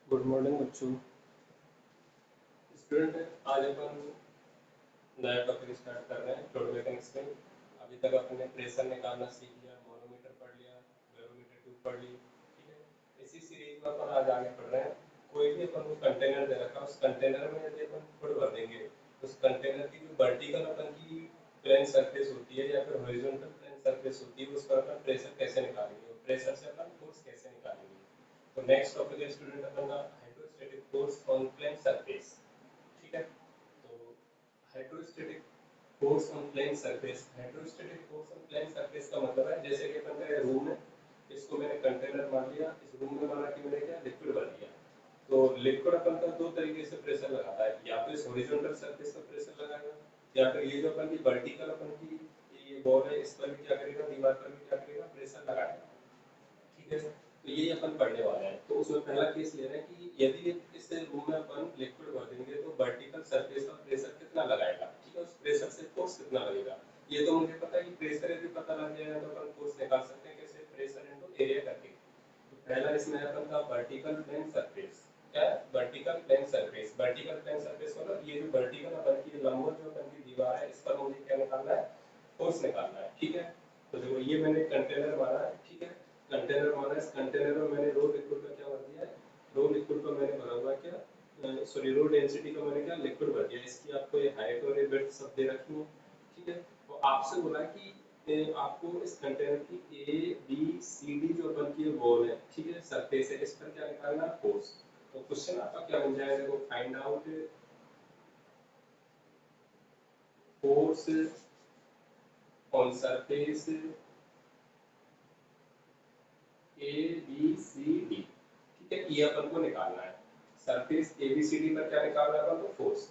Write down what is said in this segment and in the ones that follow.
Good morning बच्चों। Student, आज अपन नया टॉपिक स्टार्ट कर रहे हैं फ्लूइड मैकेनिक्स में। अभी तक अपन ने प्रेशर निकालना सीख लिया, मोनोमीटर पढ़ लिया, बैरोमीटर ट्यूब पढ़ ली। ठीक है, इसी सीरीज में अपन आज आगे पढ़ रहे हैं। कोई भी अपन को कंटेनर दे रखा है, उस कंटेनर में यदि अपन फ्लूइड भर देंगे, उस कंटेनर की जो वर्टिकल अपन की प्लेन सरफेस होती है या फिर हॉरिजॉन्टल प्लेन सरफेस होती है, उस पर अपन प्रेशर कैसे निकालेंगे और प्रेशर से अपन फोर्स कैसे निकालेंगे। तो नेक्स्ट टॉपिक है स्टूडेंट अपन का hydrostatic force on plane surface. ठीक है, तो hydrostatic force on plane surface, hydrostatic force on plane surface का मतलब है जैसे कि अपन का रूम है, इसको मैंने कंटेनर मान लिया, इस रूम में माना कि मैंने क्या लिक्विड भर दिया। तो लिक्विड अपन का दो तरीके से प्रेशर लगाता है, या तो इस हॉरिजॉन्टल सरफेस पर प्रेशर लगाएगा, या फिर ये जो अपन की वर्टिकल अपन की ये बॉल है, इस पर भी क्या करेगा, दीवार पर भी क्या करेगा, प्रेशर लगाएगा। ठीक है, तो ये अपन पढ़ने वाले हैं। तो उसमें पहला केस ले रहे हैं कि यदि इस रूम में अपन लिक्विड भर देंगे तो वर्टिकल सरफेस पर प्रेशर कितना लगाएगा। ठीक है, उस प्रेशर से फोर्स कितना लगेगा। ये तो मुझे पता है कि प्रेशर यदि पता लग जाएगा तो अपन फोर्स निकाल सकते हैं कैसे, प्रेशर इनटू एरिया करके। तो पहला इसमें अपन का वर्टिकल प्लेन सरफेस, क्या है vertical plane surface. Vertical plane surface मतलब ये जो वर्टिकल अपन की लंबवत जो अपन की दीवार है, इस पर मुझे क्या निकालना है, फोर्स निकालना है। ठीक है, तो देखो ये मैंने कंटेनर माना है। ठीक है, कंटेनर माना है, इस कंटेनर में मैंने रो लिक्विड का क्या भर दिया है, रो लिक्विड का मैंने भरा हुआ है क्या, सॉरी रो डेंसिटी का मैंने क्या लिक्विड भर दिया। इसकी आपको ये हाइट और ये विड्थ सब दे रखी है। ठीक है, तो आपसे बोला है कि आपको इस कंटेनर की ए बी सी डी जो अपन की वॉल है, ठीक है, सरफेस है, इस पर क्या निकालना है, फोर्स। तो क्वेश्चन आपका क्या बन जाएगा, देखो find out force on surface A B C D. ठीक है, ये अपन को निकालना है, surface A B C D पर क्या निकालना है अपन को, फोर्स।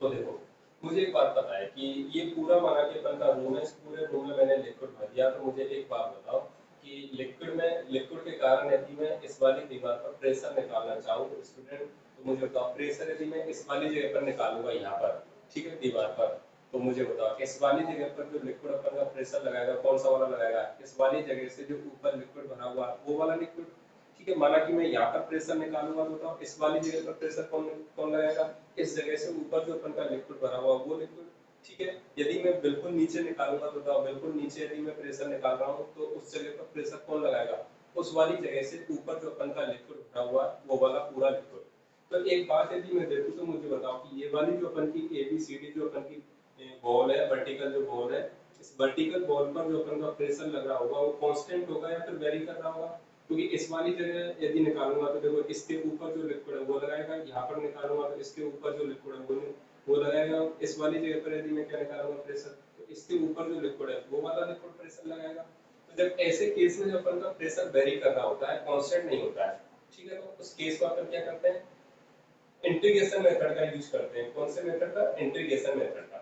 तो देखो मुझे एक बात पता है कि ये पूरा माना कि अपन का रूम है, इस पूरे रूम में मैंने लिक्विड भर दिया। तो मुझे एक बात बताओ कि लिक्विड के कारण यदि मैं इस वाली दीवार पर प्रेशर निकालना चाहूँ तो स्टूडेंट, तो मुझे बताओ प्रेशर यदि मैं इस वाली जगह पर निकालूंगा यहाँ पर, ठीक है, दीवार पर, तो मुझे बताओ इस वाली जगह पर जो लिक्विड अपन का प्रेशर लगाएगा कौन सा वाला लगाएगा, इस वाली जगह से जो ऊपर लिक्विड भरा हुआ है वो वाला लिक्विड। ठीक है, माना कि मैं यहाँ पर प्रेशर निकालूंगा तो बताओ इस वाली जगह पर प्रेशर कौन कौन लगाएगा, इस जगह से ऊपर जो अपन का लिक्विड भरा हुआ वो लिक्विड। ठीक है, यदि मैं बिल्कुल नीचे निकालूंगा तो बताओ बिल्कुल नीचे यदि मैं प्रेशर निकाल रहा हूँ तो उस जगह पर प्रेशर कौन लगाएगा, उस वाली जगह से ऊपर जो अपन का लिक्विड भरा हुआ वो वाला पूरा लिक्विड। तो एक बात यदि मैं देखूँ तो मुझे बताओ कि ये वाली जो अपन की ए बी सी डी जो अपन की बॉल है, वर्टिकल जो बॉल है, इस वर्टिकल बॉल पर जो अपन का प्रेशर लग रहा होगा वो कांस्टेंट होगा या फिर वेरी कर रहा होगा। क्योंकि इस वाली जगह यदि निकालूंगा तो देखो इसके ऊपर जो लिक्विड है वो लगाएगा, यहाँ पर निकालूंगा तो इसके ऊपर जो लिक्विड है वो लगाएगा। इस वाली जगह पर यदि मैं क्या निकालूंगा प्रेशर, तो इसके ऊपर जो लिक्विड है वो वाला लिक्विड प्रेशर लगाएगा। तो जब ऐसे केस में जब अपन का प्रेशर वेरी कर रहा होता है, कांस्टेंट नहीं होता है, ठीक है, तो उस केस को अपन क्या करते हैं, इंटीग्रेशन मेथड का यूज करते हैं। कौन से मेथड का, इंटीग्रेशन मेथड का।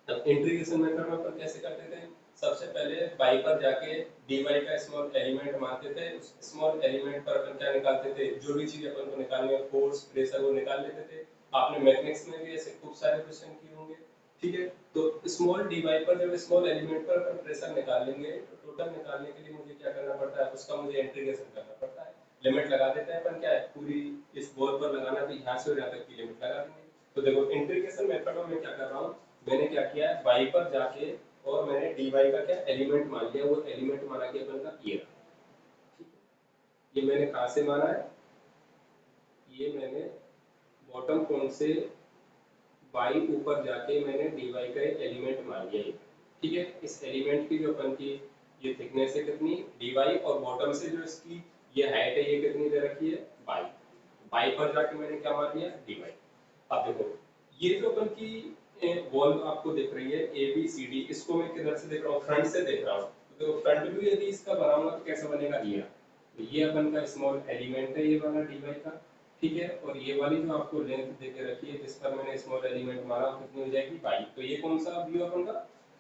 अब इंटीग्रेशन मेथड में अपन कैसे करते थे, सबसे पहले y पर जाके dy का स्मॉल एलिमेंट मानते थे, उस स्मॉल एलिमेंट पर अपन क्या निकालते थे, जो भी चीज अपन को निकालनी है, फोर्स प्रेशर, वो निकाल लेते थे। आपने मैथमेटिक्स में भी ऐसे खूब सारे क्वेश्चन किए होंगे। ठीक है, तो स्मॉल dy पर जब स्मॉल एलिमेंट पर अपन प्रेशर निकालेंगे तो टोटल निकालने के लिए मुझे क्या करना पड़ता है, उसका मुझे इंटीग्रेशन करना पड़ता है। लिमिट लगा देते हैं अपन, क्या है पूरी इस बॉल पर लगाना तो यहाँ से यहाँ तक की लिमिट लगा देंगे। तो देखो इंटीग्रेशन मेथड में मैं क्या कर रहा हूँ, मैंने क्या किया है y पर जाके और मैंने dy का क्या एलिमेंट मान लिया, वो एलिमेंट माना कि अपन का ये रहा। ठीक है, ये मैंने कहाँ से माना है, ये मैंने बॉटम पॉइंट से y ऊपर जाके मैंने dy का एक एलिमेंट मान लिया है। ठीक है, इस एलिमेंट की जो अपन की ये थिकनेस है कितनी, dy, और बॉटम से जो इसकी ये हाइट है ये कितनी दे रखी है, y। y पर जाके मैंने क्या मान लिया, dy। अब देखो ये जो अपन की वॉल आपको दिख रही है ए बी सी डी, इसको मैं किधर से देख रहा हूँ, फ्रंट से देख रहा हूँ। तो देखो फ्रंट व्यू यदि इसका बनाऊंगा तो कैसा बनेगा, ये। तो ये अपन का स्मॉल एलिमेंट है ये वाला डी वाई का। ठीक है, और ये वाली जो आपको लेंथ दे के रखी है जिस पर मैंने स्मॉल एलिमेंट मारा कितनी हो जाएगी, बाई। तो ये कौन सा व्यू अपन का,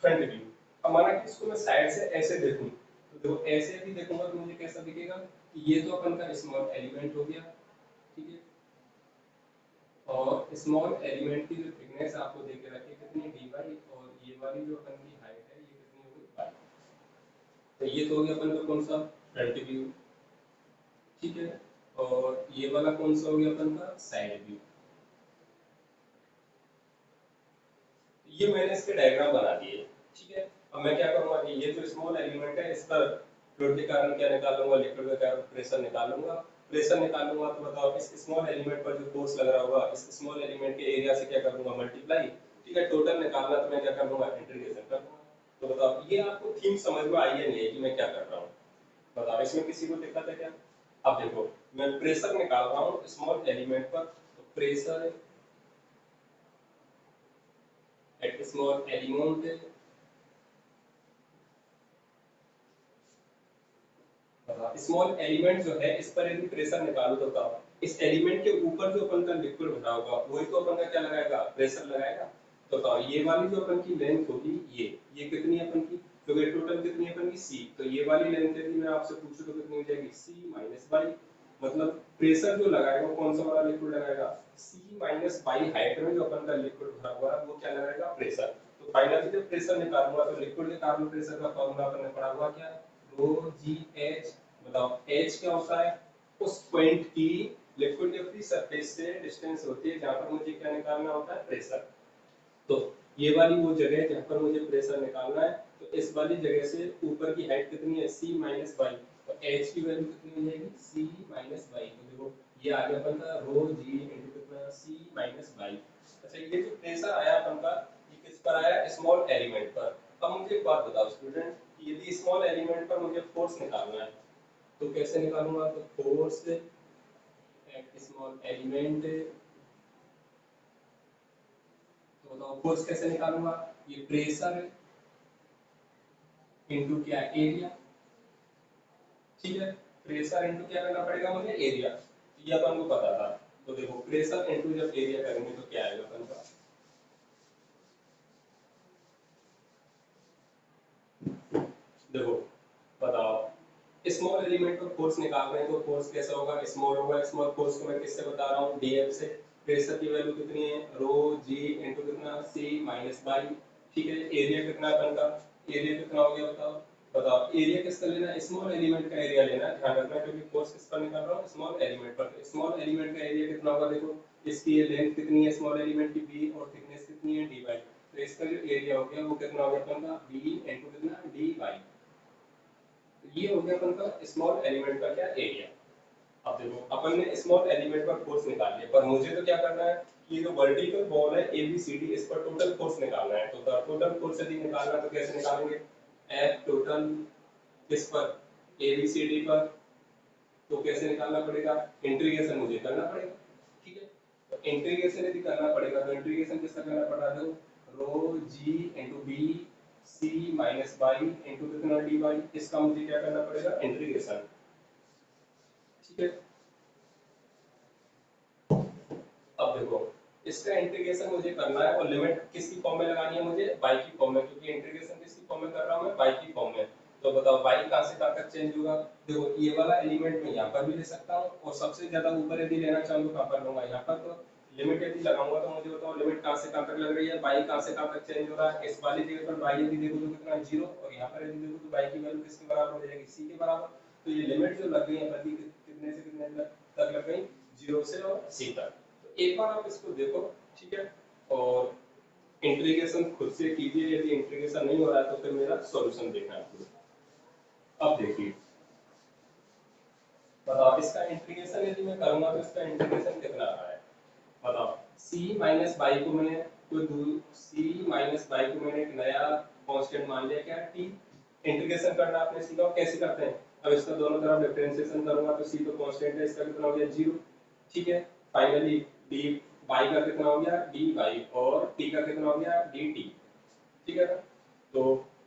फ्रंट व्यू। अब माना कि इसको मैं साइड से ऐसे देखूं, तो देखो ऐसे भी देखूंगा तो मुझे कैसा दिखेगा कि ये तो अपन का स्मॉल एलिमेंट हो गया। ठीक है, और स्मॉल एलिमेंट की जो थिकनेस आपको दे के रखी है कितनी, डी वाई, और ये वाली जो अपन की हाइट है ये कितनी होगी, वाई। तो ये तो हो गया अपन का कौन सा, फ्रंट व्यू। ठीक है, और ये वाला कौन सा हो गया अपन का साइड व्यू। ये मैंने इसके डायग्राम बना दिए, ठीक है। अब मैं क्या करूंगा कि ये जो स्मॉल एलिमेंट है इस पर फ्लूइड के कारण क्या निकाल लूंगा, लिक्विड के कारण प्रेशर निकाल लूंगा। प्रेशर निकालूंगा तो बताओ इस स्मॉल एलिमेंट पर जो फोर्स लग रहा होगा इस स्मॉल एलिमेंट के एरिया से क्या कर दूंगा मल्टीप्लाई, ठीक है। टोटल निकालना तो मैं क्या कर दूंगा इंटीग्रेशन कर दूंगा। तो बताओ ये आपको थीम समझ में आई है नहीं है कि मैं क्या कर रहा हूँ, बताओ इसमें किसी को दिक्कत है क्या। अब देखो मैं प्रेशर निकाल रहा हूँ स्मॉल एलिमेंट पर, तो pressure at small element, small element जो है इस पर यदि प्रेशर निकालो तो बताओ इस एलिमेंट के ऊपर जो अपन का लिक्विड भरा होगा वही तो अपन का क्या लगाएगा प्रेशर लगाएगा। तो बताओ ये वाली जो अपन की लेंथ होगी ये कितनी है अपन की, तो ये टोटल कितनी है अपन की सी, तो ये वाली लेंथ यदि मैं आपसे पूछूं तो कितनी हो जाएगी सी माइनस बाई, मतलब प्रेशर जो लगाएगा वो कौन सा वाला लिक्विड लगाएगा सी माइनस बाई हाइट में जो अपन का लिक्विड भरा हुआ है वो क्या लगाएगा प्रेशर। तो फाइनली जब प्रेशर निकालूंगा तो लिक्विड के कारण प्रेशर का फॉर्मूला अपन ने पढ़ा हुआ क्या रो जी एच, बताओ एच क्या होता है उस पॉइंट की लिक्विड के फ्री सरफेस से डिस्टेंस होती है जहां पर मुझे क्या निकालना होता है प्रेशर। तो ये वाली वो जगह है जहां पर मुझे प्रेशर निकालना है, तो इस वाली जगह से ऊपर की हाइट कितनी है सी माइनस बाई, तो एच की वैल्यू कितनी हो जाएगी सी माइनस बाई। तो देखो ये आ गया अपन का रो जी इनटू कितना सी माइनस बाई। अच्छा ये जो प्रेशर आया अपन का ये किस पर आया स्मॉल एलिमेंट पर। अब मुझे एक बात बताओ स्टूडेंट, यदि स्मॉल एलिमेंट पर मुझे फोर्स निकालना है तो कैसे निकालूंगा, तो फोर्स एट स्मॉल एलिमेंट, तो बताओ फोर्स कैसे निकालूंगा, ये प्रेशर इनटू क्या एरिया, ठीक है। प्रेशर इनटू क्या करना पड़ेगा मुझे एरिया, ये अपन को पता था। तो देखो प्रेशर इनटू जब एरिया करेंगे तो क्या आएगा अपन का, देखो बताओ स्मॉल एलिमेंट पर फोर्स निकाल रहे हैं तो फोर्स कैसा होगा स्मॉल होगा, स्मॉल फोर्स को मैं किससे बता रहा हूँ डीएफ से। प्रेशर की वैल्यू कितनी है रो जी इनटू कितना सी माइनस बाई, ठीक है। एरिया कितना है अपन का, एरिया कितना हो गया बताओ, बताओ एरिया किसका लेना है स्मॉल एलिमेंट का एरिया लेना है, ध्यान रखना क्योंकि फोर्स किस पर निकाल रहा हूँ स्मॉल एलिमेंट पर। स्मॉल एलिमेंट का एरिया कितना होगा, देखो इसकी ये लेंथ कितनी है स्मॉल एलिमेंट की बी और थिकनेस कितनी है डी बाई, तो इसका जो एरिया हो गया वो कितना हो गया अपन का बी इनटू कितना डी बाई। तो ये हो गया अपन का स्मॉल एलिमेंट का क्या एरिया। अब देखो अपन ने स्मॉल एलिमेंट पर फोर्स निकाल लिया, पर मुझे तो क्या करना है कि जो वर्टिकल बॉल है एबीसीडी इस पर टोटल फोर्स निकालना है। तो टोटल फोर्स यदि निकालना है तो कैसे निकालेंगे, एफ टोटल इस पर एबीसीडी पर, तो कैसे निकालना पड़ेगा इंटीग्रेशन मुझे करना पड़ेगा, ठीक है। तो इंटीग्रेशन यदि करना पड़ेगा तो इंटीग्रेशन किसका करना पड़ रहा है, rho G into B C minus by into कितना डी बाई, इसका मुझे क्या करना पड़ेगा इंटीग्रेशन, ठीक है। अब देखो इसका इंटीग्रेशन मुझे करना है और लिमिट किसकी फॉर्म में लगानी है मुझे y की फॉर्म में, क्योंकि इंटीग्रेशन किसकी फॉर्म में कर रहा हूं मैं y की फॉर्म में। तो बताओ y कहां से कहां तक चेंज होगा, देखो ये वाला एलिमेंट मैं यहां पर भी ले सकता हूं और सबसे ज्यादा ऊपर यदि लेना चाहूं तो कहां पर लूंगा यहां पर। तो लिमिट यदि लगाऊंगा तो मुझे बताओ लिमिट कहां से कहां तक लग रही है, y कहां से कहां तक चेंज हो रहा है, इस वाली जगह पर y यदि देखो तो कितना 0 और यहां पर यदि देखो तो y की वैल्यू किसके बराबर हो जाएगी c के बराबर। तो ये लिमिट जो लग गई है प्रति कितने से कितने तक लग गई 0 से और c तक। तो एक बार आप इसको देखो, ठीक है। और इंटीग्रेशन खुद से कीजिए, यदि इंटीग्रेशन नहीं हो रहा है तो फिर मेरा सॉल्यूशन देखना है। अब देखिए बताओ इसका इंटीग्रेशन यदि मैं करूंगा तो इसका इंटीग्रेशन कितना आ रहा है, बताओ c माइनस बाई को मैंने कोई c माइनस बाई को मैंने एक नया कांस्टेंट मान लिया क्या t। इंटीग्रेशन करना आपने सीखा कैसे करते हैं, अब इसका दोनों तरफ डिफरेंशिएशन करूंगा तो c तो कांस्टेंट है इसका कितना हो गया 0, ठीक है। फाइनली डी बाई का कितना हो गया डी बाई और टी का कितना हो गया डी टी, ठीक है ना। तो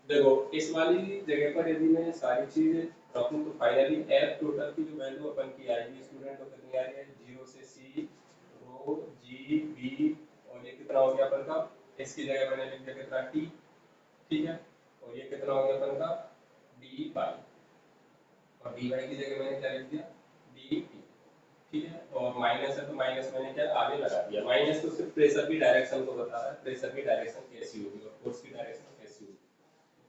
देखो इस वाली जगह पर यदि मैं सारी चीजें रखूं तो फाइनली एफ टोटल की जो वैल्यू अपन की आएगी स्टूडेंट तो कितनी आ रही है 0 से सी रो जी बी और ये कितना हो गया अपन का, इसकी जगह मैंने लिख दिया कितना टी, ठीक है। और ये कितना हो गया अपन का डी बाई और डी बाई की जगह मैंने क्या लिख दिया डी टी, ठीक है। और माइनस है तो माइनस मैंने क्या आगे लगा दिया, माइनस तो सिर्फ प्रेशर की डायरेक्शन को बता रहा है, प्रेशर की डायरेक्शन कैसी होगी और फोर्स की डायरेक्शन कैसी होगी।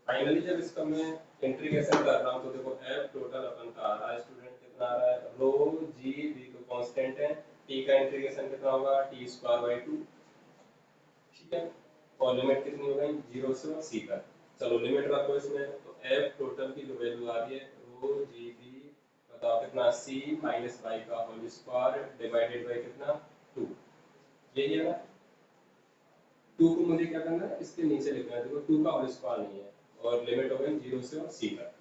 फाइनली जब इसका मैं इंटीग्रेशन कर रहा हूँ तो देखो एफ टोटल अपन का आ रहा है स्टूडेंट कितना आ रहा है, रो जी बी तो कांस्टेंट है, टी का इंटीग्रेशन कितना होगा, टी स्क्वायर बाई 2, ठीक है। और लिमिट कितनी हो गई, 0 से और सी तक। चलो लिमिट रखो इसमें, तो एफ टोटल की जो वैल्यू आ रही है रो जी बी, बताओ कितना, सी माइनस बाई का होल स्क्वायर डिवाइडेड बाई कितना, 2, यही है ना। 2 को मुझे क्या करना है, इसके नीचे लिखना है, देखो 2 का होल स्क्वायर नहीं है, और लिमिट हो गई 0 से और सी तक।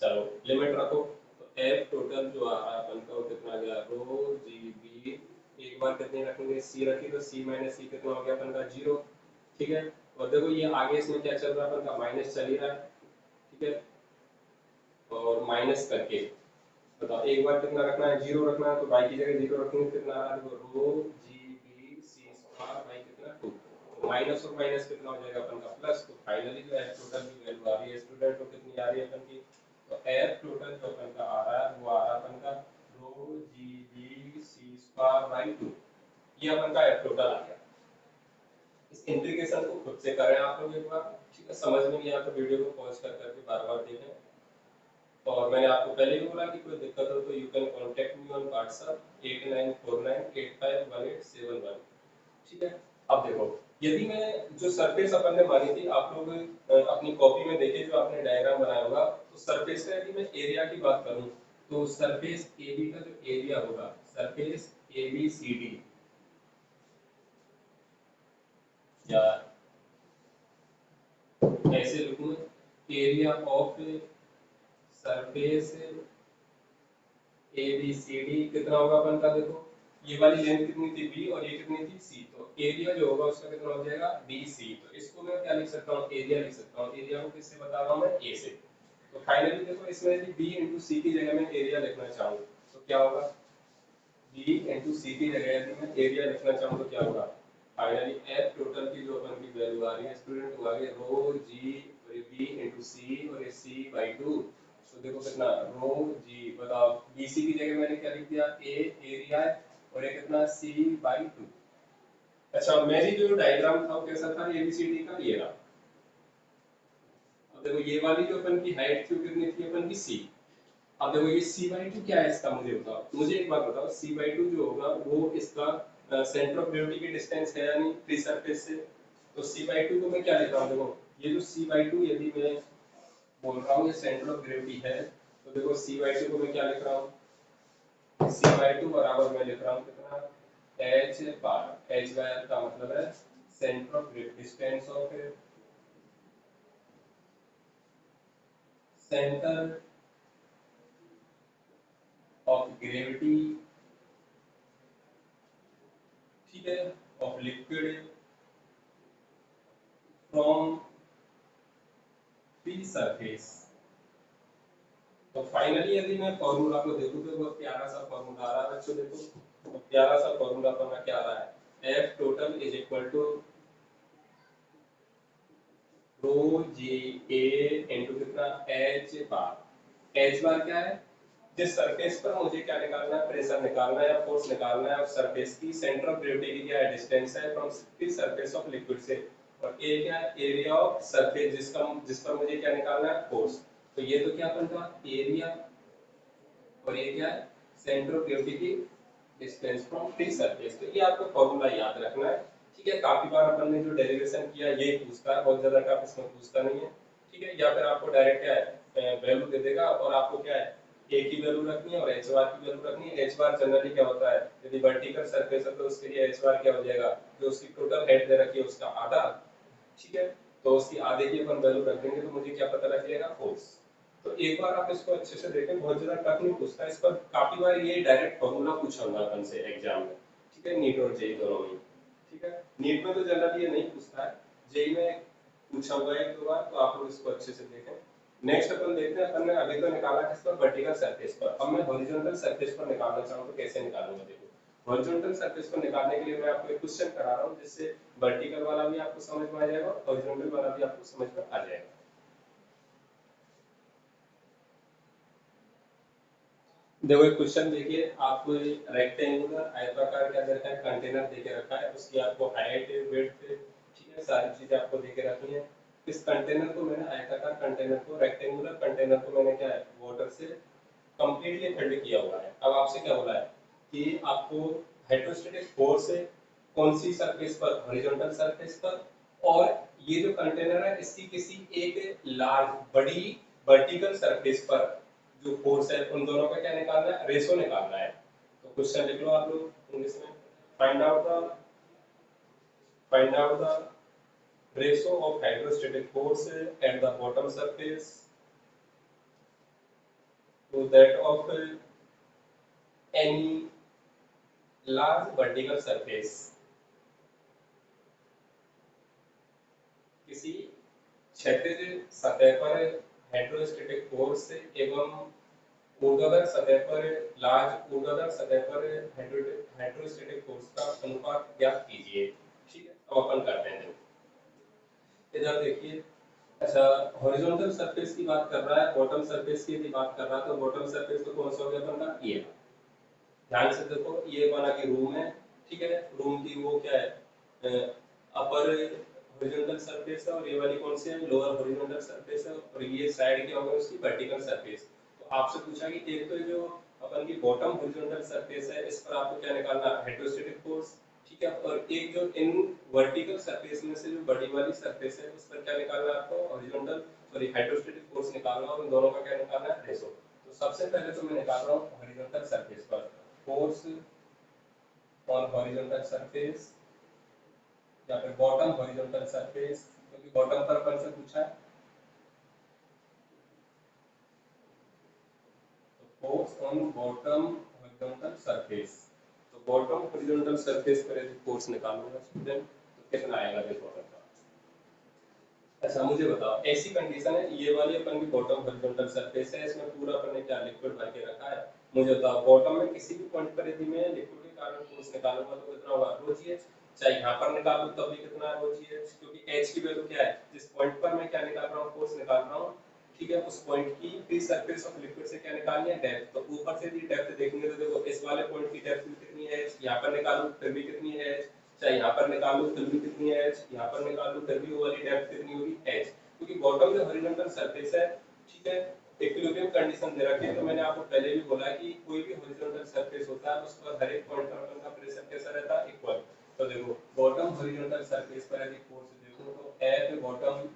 चलो लिमिट रखो, तो एफ टोटल जो आ रहा है अपन का वो कितना गया, रो जी बी, एक बार कितने रखेंगे, सी रखी तो सी माइनस सी कितना हो गया अपन का, 0, ठीक है। और देखो ये आगे इसमें क्या चल रहा है अपन का, माइनस चल ही रहा है, ठीक है। और माइनस करके बताओ एक बार कितना रखना है, 0 रखना है, तो बाई की जगह 0 रखेंगे, कितना आ रहा है, देखो rho G B C square by कितना, 2, तो माइनस और माइनस कितना हो जाएगा अपन का, प्लस। तो फाइनली जो एफ टोटल की वैल्यू आ रही है स्टूडेंट, तो कितनी आ रही है अपन की, तो एफ टोटल जो अपन का आ रहा है वो आ रहा है अपन का rho G B C square by 2, ये अपन का एफ टोटल आ गया। इस इंटीग्रेशन को खुद से करें आप लोग एक बार, ठीक है। समझ में नहीं आया तो वीडियो को पॉज कर करके बार बार देखें। और मैंने आपको पहले भी बोला कि कोई दिक्कत हो तो you can contact me on WhatsApp 8949851871, ठीक है। अब देखो, यदि मैं जो सरफेस अपन ने मानी थी, आप लोग अपनी कॉपी में देखिए जो आपने डायग्राम बनाया होगा, तो सरफेस का यदि मैं एरिया की बात करूं, तो सरफेस ए बी का जो एरिया होगा, surface A B C D, या ऐसे लिखूं, area of surface A B C D कितना होगा अपन का, देखो ये वाली लेंथ कितनी थी बी, और ये कितनी थी सी, तो एरिया जो होगा उसका कितना हो जाएगा, बी सी। तो इसको मैं क्या लिख सकता हूँ, एरिया लिख सकता हूँ। एरिया को किससे बता रहा हूँ मैं, ए से। तो फाइनली देखो इसमें यदि बी इंटू सी की जगह मैं एरिया लिखना चाहूँ तो क्या होगा, बी इंटू सी की जगह यदि मैं एरिया लिखना चाहूँ तो क्या होगा, फाइनली एफ टोटल की जो अपन की वैल्यू आ रही है स्टूडेंट, वो आ गई रो जी बी इंटू सी, और ये सी बाई 2। तो देखो कितना, रो जी, बताओ बीसी की जगह मैंने क्या लिख दिया, ए एरिया है, और ये कितना, सी बाई 2। अच्छा, मेरी जो डायग्राम था वो कैसा था, एबीसीडी का, ये रहा। अब देखो ये वाली जो अपन की हाइट थी वो कितनी थी अपन की, सी। अब देखो ये सी बाई 2 क्या है इसका, मुझे बताओ, मुझे एक बात बताओ, सी बाई 2 जो होगा वो इसका सेंटर ऑफ ग्रेविटी की डिस्टेंस है या नहीं फ्री सरफेस से। तो सी बाई 2 को मैं क्या लिख रहा हूँ, देखो ये जो सी बाई 2 यदि मैं बोल रहा हूँ ये सेंटर ऑफ ग्रेविटी है, तो देखो सी बाई 2 को मैं क्या लिख रहा हूँ, सी बाई 2 बराबर मैं लिख रहा हूँ कितना, एच बार। एच बार का मतलब है centre of gravity, distance of centre of gravity, ठीक है, of liquid from free surface. तो फाइनली यदि मैं फॉर्मूला को देखूं तो बहुत प्यारा सा फॉर्मूला आ रहा है बच्चों, देखो तो प्यारा सा फॉर्मूला अपना क्या आ रहा है, F total is equal to rho g A into कितना, एच बार। एच बार क्या है, जिस सरफेस पर मुझे क्या निकालना है, प्रेशर निकालना है या फोर्स निकालना है, उस सरफेस की सेंटर ऑफ ग्रेविटी की क्या है, डिस्टेंस है from the surface of liquid से। और ए क्या है, एरिया ऑफ सरफेस जिस पर मुझे क्या निकालना है, फोर्स। तो ये तो क्या बनता है, एरिया, और ये क्या है, सेंटर ऑफ ग्रेविटी की डिस्टेंस फ्रॉम फ्री सरफेस। तो ये आपको फॉर्मूला याद रखना है, ठीक है। काफी बार अपन ने जो डेरिवेशन किया यही पूछता है, बहुत ज्यादा टफ इसमें पूछता नहीं है, ठीक है। या फिर आपको डायरेक्ट क्या है, वैल्यू दे देगा, और आपको क्या है, ए की वैल्यू रखनी है और एच बार की वैल्यू रखनी है। एच बार जनरली क्या होता है, यदि वर्टिकल सरफेस है तो उसके लिए एच बार क्या हो जाएगा, जो उसकी टोटल हाइट दे रखी है उसका आधा, ठीक है। तो उसकी आधे की अपन वैल्यू रख देंगे तो मुझे क्या पता लग जाएगा, फोर्स। तो एक बार आप इसको अच्छे से देखें, बहुत ज्यादा टफ नहीं पूछता, इस पर काफी बार ये डायरेक्ट फॉर्मूला पूछा हुआ अपन से एग्जाम में, ठीक है, नीट और जेई दोनों में, ठीक है। नीट में तो जनरली ये नहीं पूछता है, जेई में पूछा हुआ है एक दो बार, तो आप लोग इसको अच्छे से देखें। नेक्स्ट अपन देखते हैं, अपन ने अभी तो निकाला किस पर, वर्टिकल सरफेस पर। अब मैं हॉरिजॉन्टल सरफेस पर निकालना चाहूँ तो कैसे निकालूंगा, देखो हॉरिजॉन्टल सरफेस पर निकालने के लिए मैं आपको एक क्वेश्चन करा रहा हूँ, जिससे वर्टिकल वाला भी आपको समझ में आ जाएगा और हॉरिजॉन्टल वाला भी आपको समझ में आ जाएगा। देखो एक क्वेश्चन देखिए, आपको रेक्टेंगुलर आयताकार क्या दे रखा है, कंटेनर दे के रखा है, उसकी आपको हाइट विड्थ, ठीक है, सारी चीजें आपको दे के रखी है। इस कंटेनर को मैंने, आयताकार कंटेनर को, रेक्टेंगुलर कंटेनर को मैंने क्या है, वाटर से कंप्लीटली फिल्ड किया हुआ है। अब आपसे क्या बोला है कि आपको हाइड्रोस्टेटिक फोर्स है कौन सी सरफेस पर, हॉरिजॉन्टल सरफेस पर, और ये जो कंटेनर है इसकी किसी एक लार्ज बड़ी वर्टिकल सरफेस पर जो फोर्स है उन दोनों का क्या निकालना है, रेशो निकालना है। तो क्वेश्चन लिख लो आप लोग इंग्लिश में, find out the find out the ratio of hydrostatic force at the bottom surface to that of any large vertical surface। किसी क्षैतिज सतह पर हाइड्रोस्टेटिक फोर्स एवं ऊर्ध्वाधर सतह पर लार्ज ऊर्ध्वाधर सतह पर हाइड्रोस्टेटिक फोर्स का अनुपात ज्ञात कीजिए। ठीक है, अब अपन करते हैं। इधर देखिए, अच्छा हॉरिजॉन्टल सरफेस की बात कर रहा है, बॉटम सरफेस की भी बात कर रहा है, तो बॉटम सरफेस तो कौन सा हो गया अपन का, ये। ध्यान से देखो, ये बना की रूम है, ठीक है, रूम की वो क्या है, अपर हॉरिजॉन्टल सरफेस है, और ये वाली कौन सी है, लोअर हॉरिजॉन्टल सरफेस है, और ये साइड क्या होगा उसकी वर्टिकल सरफेस। तो आपसे पूछा कि एक तो जो अपन की बॉटम हॉरिजॉन्टल सरफेस है इस पर आपको क्या निकालना है, हाइड्रोस्टेटिक फोर्स। ठीक है, और एक जो इन वर्टिकल सरफेस में से जो बड़ी वाली सरफेस है उस पर क्या निकालना है आपको, हॉरिजॉन्टल सॉरी हाइड्रोस्टेटिक फोर्स निकालना, और इन दोनों का क्या निकालना है, रेशो। तो सबसे पहले तो मैं निकाल रहा हूँ हॉरिजॉन्टल सरफेस पर फोर्स ऑन हॉरिजॉन्टल सरफेस, या फिर बॉटम हॉरिजॉन्टल सरफेस, क्योंकि बॉटम पर अपन से पूछा है। तो force on bottom horizontal surface, तो बॉटम हॉरिजॉन्टल सरफेस पर यदि फोर्स निकालूंगा स्टूडेंट तो कितना आएगा, देखो अपन का। अच्छा मुझे बताओ, ऐसी कंडीशन है, ये वाली अपन की बॉटम हॉरिजॉन्टल सरफेस है, इसमें पूरा अपन ने क्या लिक्विड भर के रखा है। मुझे बताओ बॉटम में किसी भी पॉइंट पर यदि मैं लिक्विड के कारण फोर्स निकालूंगा तो कितना होगा, रो जी एच। चाहे यहाँ पर निकालूं तब भी कितना है, रो जी एच, क्योंकि एच की वैल्यू क्या है, जिस पॉइंट पर मैं क्या निकाल रहा हूँ, फोर्स निकाल रहा हूँ, ठीक है, उस पॉइंट की फ्री सरफेस ऑफ लिक्विड से क्या निकालनी है, डेप्थ। तो ऊपर से यदि डेप्थ देखेंगे तो देखो इस वाले पॉइंट की डेप्थ भी कितनी है, यहाँ पर निकालूं फिर भी कितनी है, चाहे यहाँ पर निकालूं फिर भी कितनी है, यहाँ पर निकालूं फिर भी वो वाली डेप्थ कितनी होगी, एच। क्योंकि बॉटम जो हॉरिजॉन्टल सरफेस है, ठीक है, इक्विलिब्रियम कंडीशन दे रखी है। तो मैंने आपको पहले भी बोला कि कोई भी हॉरिजॉन्टल सरफेस होता है उस पर हर एक पॉइंट पर का प्रेशर कैसा रहता है, इक्वल। तो देखो बॉटम हॉरिजॉन्टल सरफेस पर यदि फोर्स देखो तो एट बॉटम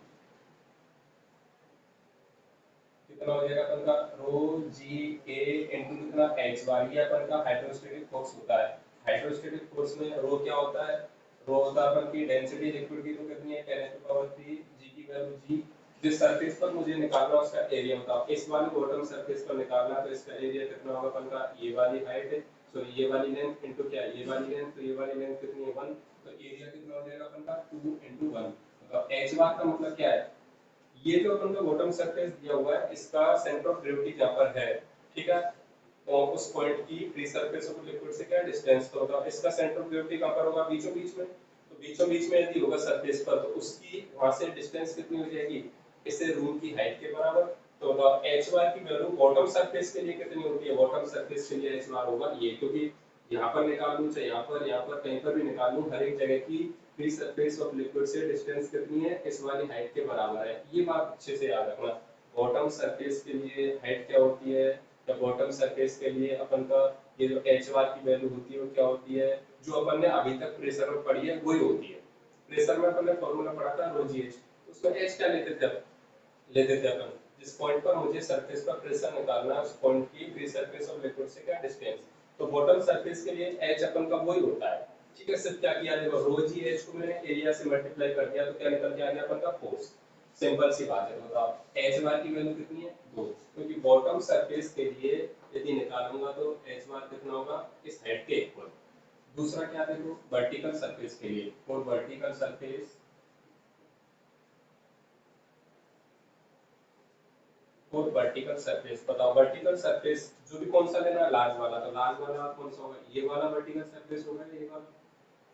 कितना हो जाएगा अपन का, रो जी ए इनटू कितना, एच बार, ये अपन का हाइड्रोस्टेटिक फोर्स होता है। हाइड्रोस्टेटिक फोर्स में रो क्या होता है, रो होता है अपन की डेंसिटी लिक्विड की, तो कितनी है 10⁻³ जी की वैल्यू जी। जिस सरफेस पर मुझे निकालना उसका एरिया बताओ, इस वाले बॉटम सरफेस पर निकालना, तो इसका एरिया कितना होगा अपन का, ये वाली हाइट है, सो ये वाली लेंथ इनटू क्या, ये वाली लेंथ, तो ये वाली लेंथ कितनी है 1, तो एरिया कितना हो जाएगा अपन का 2 × 1। मतलब एच बार का मतलब क्या है, ये जो अपन का बॉटम सरफेस दिया हुआ है इसका सेंटर ऑफ ग्रेविटी यहाँ पर है, ठीक है, और उस पॉइंट की फ्री सरफेस ऑफ लिक्विड से क्या डिस्टेंस तो होगा, इसका सेंटर ऑफ ग्रेविटी कहाँ पर होगा, बीचों बीच में। तो बीचों बीच में यदि होगा सरफेस पर तो उसकी वहां से डिस्टेंस कितनी हो जाएगी, इससे रूम की हाइट के बराबर। तो एच बार की वैल्यू बॉटम सरफेस के लिए कितनी होती है, बॉटम सरफेस के लिए एच बार होगा ये, क्योंकि यहाँ पर निकाल लूँ चाहे यहाँ पर कहीं पर भी निकाल लूँ, हर एक जगह की फ्री सरफेस ऑफ लिक्विड से डिस्टेंस कितनी है, इस वाली हाइट के बराबर है। ये बात अच्छे से याद रखना। बॉटम सरफेस के लिए हाइट क्या होती है, या बॉटम सरफेस के लिए अपन का ये जो एच बार की वैल्यू होती है वो क्या होती है, जो अपन ने अभी तक प्रेशर में पढ़ी है वही होती है। प्रेशर में अपन ने फॉर्मूला पढ़ा था रो जी एच, उसमें एच क्या लेते थे अपन, जिस पॉइंट पर मुझे सरफेस पर प्रेशर निकालना है उस पॉइंट की फ्री सरफेस ऑफ लिक्विड से क्या डिस्टेंस। तो बॉटम सरफेस के लिए एच अपन का वही होता है, ठीक है। सिर्फ क्या किया, देखो रो जी एच को मैंने एरिया से मल्टीप्लाई कर दिया तो क्या निकल के आ गया अपन का फोर्स। सिंपल सी बात है, बताओ एच बार की वैल्यू कितनी है 2, क्योंकि बॉटम सरफेस के लिए यदि निकालूंगा तो एच बार कितना होगा, इस हाइट के इक्वल। दूसरा क्या देखो वर्टिकल सरफेस के लिए, और वर्टिकल सरफेस और वर्टिकल सरफेस बताओ, वर्टिकल सरफेस जो भी कौन सा लेना है, लार्ज वाला, तो लार्ज वाला कौन सा होगा, ये वाला वर्टिकल सरफेस होगा, ये वाला।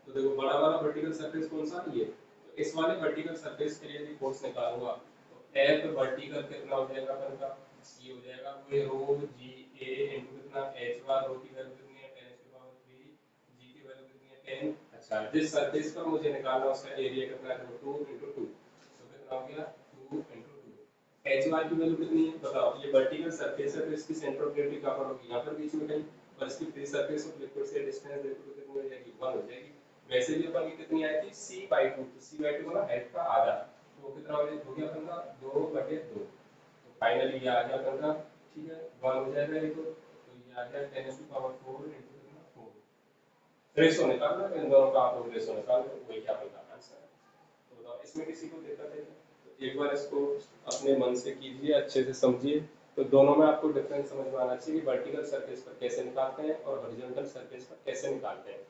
तो देखो बड़ा वाला वर्टिकल सरफेस कौन सा, ये। तो इस वाले वर्टिकल सरफेस के लिए यदि फोर्स निकालूंगा तो एफ वर्टिकल कितना हो जाएगा अपन का, ये हो जाएगा वो रो जी ए इनटू कितना एच बार, रो की वैल्यू कितनी है 10⁻³ जी की वैल्यू कितनी है 10। अच्छा जिस सरफेस पर मुझे निकालना उसका एरिया कितना है, 2 × 2, तो कितना हो गया 2 × 2। एच बार की वैल्यू कितनी है बताओ। ये वर्टिकल सरफेस है तो इसकी सेंटर ऑफ ग्रेविटी कहां पर होगी, यहाँ पर बीच में कहीं, और इसकी फ्री सरफेस ऑफ लिक्विड से डिस्टेंस देखो तो कितनी हो जाएगी, 1 हो जाएगी। वैसे भी अपन की कितनी आई थी c/2, तो c/2 मतलब हाइट का आधा, तो कितना हो गया अपन का 2/2। तो फाइनली ये आ गया अपन का, ठीक है 1 हो जाएगा ये, तो ये आ गया 10⁴ into कितना 4। रेशो निकालना है, इन दोनों का आप लोग रेशो निकाल लो, वही क्या अपन का आंसर है। तो बताओ इसमें किसी को दिक्कत है क्या? तो एक बार इसको अपने मन से कीजिए, अच्छे से समझिए, तो दोनों में आपको डिफरेंस समझ में आना चाहिए कि वर्टिकल सरफेस पर कैसे निकालते हैं और हॉरिजॉन्टल सरफेस पर कैसे निकालते हैं।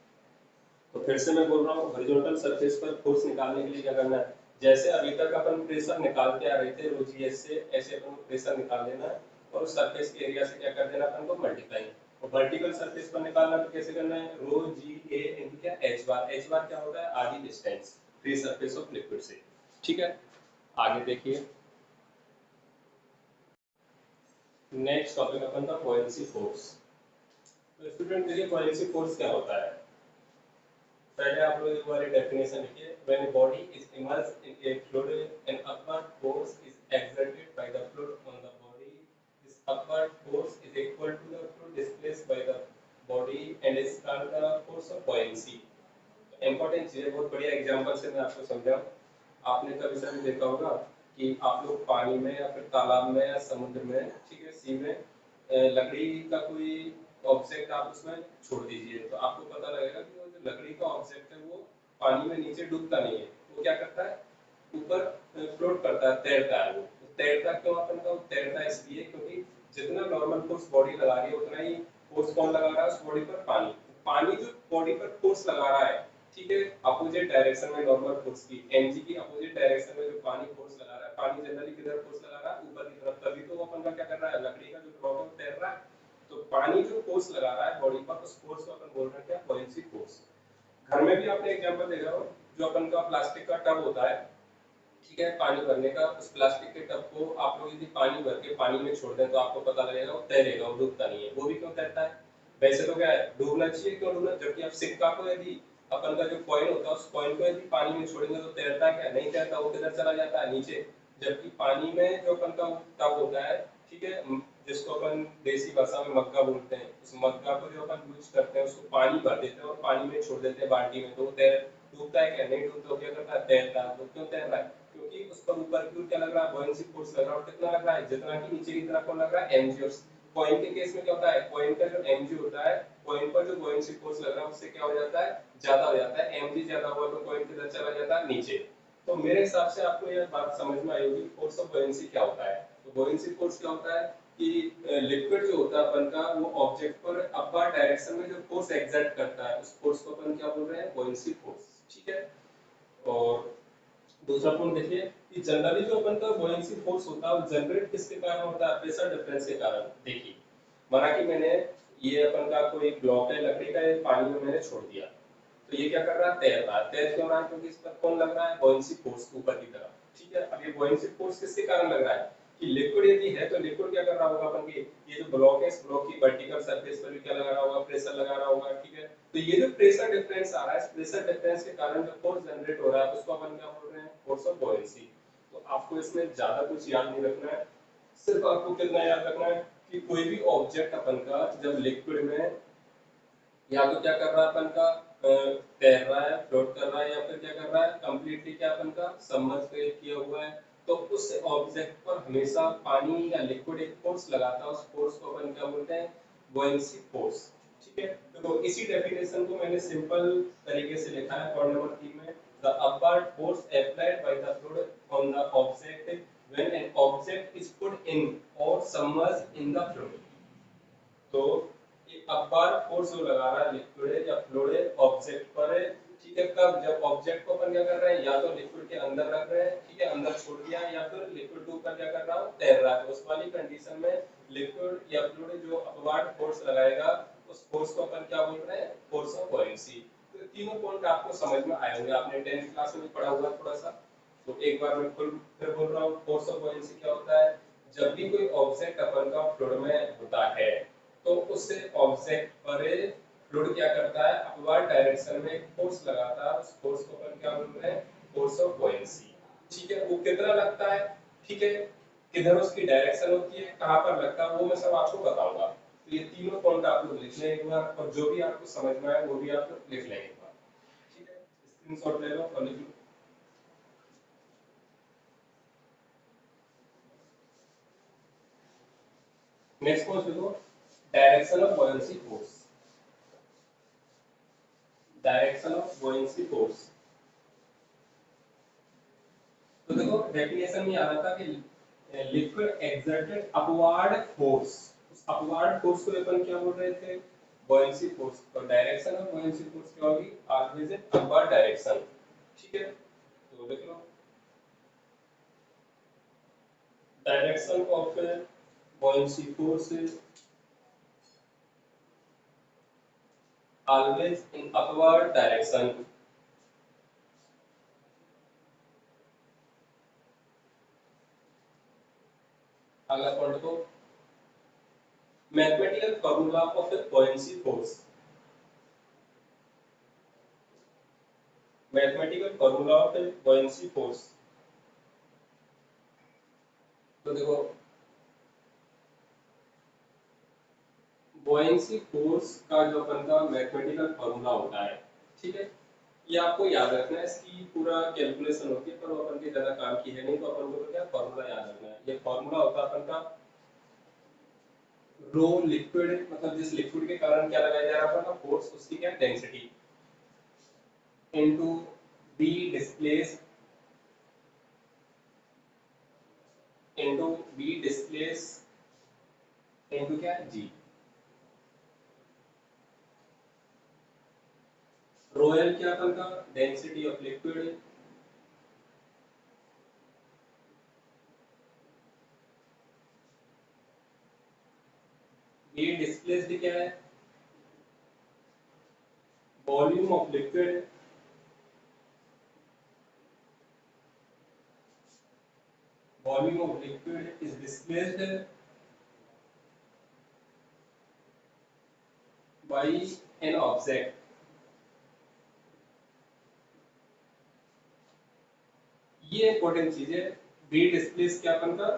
तो फिर से मैं बोल रहा हूँ, हॉरिजॉन्टल सरफेस पर फोर्स निकालने के लिए क्या करना है, जैसे अभी तक अपन प्रेशर निकालते आ रहे थे रो जीएस से, ऐसे अपन को प्रेशर निकाल देना है और उस सरफेस के एरिया से क्या कर देना अपन को मल्टीप्लाई। और वर्टिकल सरफेस पर निकालना तो कैसे करना है, रो जी ए इनटू क्या एच बार, एच बार क्या होता है आधी distance free surface of liquid से। ठीक है, आगे देखिए नेक्स्ट टॉपिक अपन का बुओयेंसी फोर्स। तो स्टूडेंट देखिए बुओयेंसी फोर्स क्या होता है, पहले आप लोग एक बार डेफिनेशन लिखिए। When a body is immersed in a fluid, an upward force is exerted by the fluid on the body. This upward force is equal to the fluid displaced by the body and is called the force of buoyancy. Important चीज है, बहुत बढ़िया example से मैं आपको समझाऊं। आपने कभी सभी देखा होगा कि आप लोग पानी में या फिर तालाब में या समुद्र में, ठीक है सी में, लकड़ी का कोई ऑब्जेक्ट आप उसमें छोड़ दीजिए तो आपको पता लगेगा कि वो जो लकड़ी का ऑब्जेक्ट है वो पानी में नीचे डूबता नहीं है, वो क्या करता है ऊपर फ्लोट करता है, तैरता है। वो तैरता क्यों अपन का, वो तैरता है इसलिए क्योंकि जितना नॉर्मल फोर्स बॉडी लगा रही है उतना ही फोर्स कौन लगा रहा है उस बॉडी पर, पानी। पानी जो बॉडी पर फोर्स लगा रहा है, ठीक है अपोजिट डायरेक्शन में नॉर्मल फोर्स की, mg की अपोजिट डायरेक्शन में जो पानी फोर्स लगा रहा है, पानी जनरली किधर फोर्स लगा रहा है ऊपर की तरफ, तभी तो वो अपन का क्या कर रहा है लकड़ी का जो ब्लॉक है वो तैर रहा है। तो पानी जो फोर्स लगा रहा है बॉडी पर, उस फोर्स को अपन बोल रहे हैं क्या, बुओयेंसी फोर्स। घर में भी आपने एग्जांपल देखा हो, जो अपन का प्लास्टिक का टब होता है, ठीक है पानी भरने का, उस प्लास्टिक के टब को आप लोग यदि पानी भर के पानी में छोड़ दें तो आपको पता लगेगा वो तैरेगा, वो डूबता नहीं है। वो भी क्यों तैरता है, वैसे तो क्या है डूबना चाहिए, क्यों डूबना, जबकि आप सिक्का को यदि अपन का जो कॉइन होता है उस कॉइन को यदि पानी में छोड़ेंगे तो तैरता है क्या, नहीं तैरता, वो किधर चला जाता है नीचे। जबकि पानी में जो अपन का टब होता है, ठीक है जिसको अपन देसी भाषा में मग्गा बोलते हैं, उस मग्गा को जो अपन यूज करते हैं उसको पानी भर देते हैं और पानी में छोड़ देते हैं बाल्टी में, तो वो तैर डूबता है क्या, नहीं डूबता, क्या करता है तैरता है। तो क्यों तैर रहा है, क्योंकि उस पर ऊपर की ओर क्या लग रहा है बुओयेंसी फोर्स लग रहा है, और कितना लग रहा है जितना कि नीचे की तरफ कौन लग रहा है mg। कॉइन के केस में क्या होता है, कॉइन का जो mg होता है, कॉइन पर जो बुओयेंसी फोर्स लग रहा है उससे क्या हो जाता है ज्यादा हो जाता है, mg ज्यादा हुआ तो कॉइन किधर चला जाता है नीचे। तो मेरे हिसाब से आपको यह बात समझ में आई होगी फोर्स ऑफ बुओयेंसी क्या होता है। तो बुओयेंसी फोर्स क्या होता है कि लिक्विड जो होता है अपन का वो ऑब्जेक्ट पर अपवर्ड डायरेक्शन में जो फोर्स एक्सर्ट करता है उस फोर्स को अपन क्या बोल रहे हैं बुओयेंसी फोर्स। ठीक है, और दूसरा पॉइंट देखिए कि जनरली जो अपन का बुओयेंसी फोर्स होता है वो जनरेट किसके कारण होता है, प्रेशर डिफरेंस के कारण। देखिए माना कि मैंने ये अपन का कोई ब्लॉक है लकड़ी का, ये पानी में मैंने छोड़ दिया, तो ये क्या कर रहा है तैर रहा है, तैर क्यों रहा है क्योंकि इस पर कौन लग रहा है बुओयेंसी फोर्स ऊपर की तरफ। ठीक है, अब ये बुओयेंसी फोर्स किसके कारण लग रहा है कि लिक्विड यदि है तो लिक्विड क्या कर रहा होगा अपन के, ये जो ब्लॉक है इस ब्लॉक की वर्टिकल सरफेस पर भी क्या लगा रहा होगा प्रेशर लगा रहा होगा। ठीक है, तो ये जो प्रेशर डिफरेंस आ रहा है इस प्रेशर डिफरेंस के कारण जो फोर्स जनरेट हो रहा है उसको अपन क्या बोल रहे हैं फोर्स ऑफ बुओयेंसी। तो आपको इसमें ज्यादा कुछ याद नहीं रखना है, सिर्फ आपको कितना याद रखना है कि कोई भी ऑब्जेक्ट अपन का जब लिक्विड में या तो क्या कर रहा है अपन का तैर रहा है फ्लोट कर रहा है, या फिर क्या कर रहा है कंप्लीटली क्या अपन का सबमर्ज किया हुआ है, तो उस ऑब्जेक्ट पर हमेशा पानी या लिक्विड एक फोर्स लगाता है, उस फोर्स को अपन क्या बोलते हैं बुओयेंसी फोर्स। ठीक है, तो इसी डेफिनेशन को मैंने सिंपल तरीके से लिखा है पॉइंट नंबर 3 में, the upward force applied by the fluid on the object when an object is put in और सबमर्ज्ड इन द फ्लूइड। तो ये अपवर्ड फोर्स जो लगा रहा है लिक्विड या फ्लूइड ऑब्जेक्ट पर है, ठीक है कब, जब ऑब्जेक्ट को अपन क्या कर रहे हैं या तो लिक्विड के अंदर रख रहे हैं, ठीक है अंदर छोड़ दिया, या फिर लिक्विड के ऊपर क्या कर रहा हूं तैर रहा है, तो उस वाली कंडीशन में लिक्विड या फ्लूइड जो अपवर्ड फोर्स लगाएगा उस फोर्स को अपन क्या बोल रहे हैं फोर्स ऑफ बुओयेंसी। तो तीनों पॉइंट आपको समझ में आए होंगे, आपने 10th क्लास में पढ़ा हुआ थोड़ा सा। तो एक बार मैं फिर बोल रहा हूँ फोर्स ऑफ बुओयेंसी क्या होता है, जब भी कोई ऑब्जेक्ट अपन का फ्लूइड में होता है तो उससे ऑब्जेक्ट पर फ्लूइड क्या करता है अपवर्ड डायरेक्शन में एक फोर्स लगाता है, उस फोर्स को अपन क्या बोल रहे हैं फोर्स ऑफ बुओयेंसी। ठीक है, वो कितना लगता है, ठीक है किधर उसकी डायरेक्शन होती है, कहाँ पर लगता है, वो मैं सब आपको बताऊंगा। तो ये तीनों पॉइंट आप लोग लिख लें एक बार, और जो भी आपको समझ में आए वो भी आप लोग लिख लें एक बार। ठीक है, स्क्रीनशॉट ले लो और लिख लो। नेक्स्ट पॉइंट लिखो, direction of buoyancy force. Direction of buoyancy force. तो देखो डेफिनेशन में आ रहा था कि लिक्विड एक्सर्टेड अपवार्ड फोर्स, उस अपवार्ड फोर्स को अपन क्या बोल रहे थे, बॉयंसी फोर्स। तो डायरेक्शन ऑफ बॉयंसी फोर्स क्या होगी, ऑलवेज इन अपवर्ड डायरेक्शन। ठीक है, तो देख लो, direction of buoyancy force is always in upward direction. अगला पॉइंट को, mathematical formula of a buoyancy force. Mathematical formula of a buoyancy force. तो देखो, बॉयंसी फोर्स का जो अपन का मैथमेटिकल फॉर्मूला होता है, ठीक है, ये आपको याद रखना है। इसकी पूरा कैलकुलेशन होती है, पर वो अपन के ज्यादा काम की है नहीं, तो अपन को तो क्या फॉर्मूला याद रखना है। ये फॉर्मूला होता है अपन का, रो लिक्विड, मतलब जिस लिक्विड के कारण क्या लगाया जा रहा है अपन का फोर्स, उसकी क्या density, into V displace, into V displace, into क्या जी। रोयल क्या अपन का, density of liquid, V displaced क्या है, volume of liquid, volume of liquid is displaced by an object। ये इंपॉर्टेंट चीज है। बी डिस्प्लेस क्या अपन का,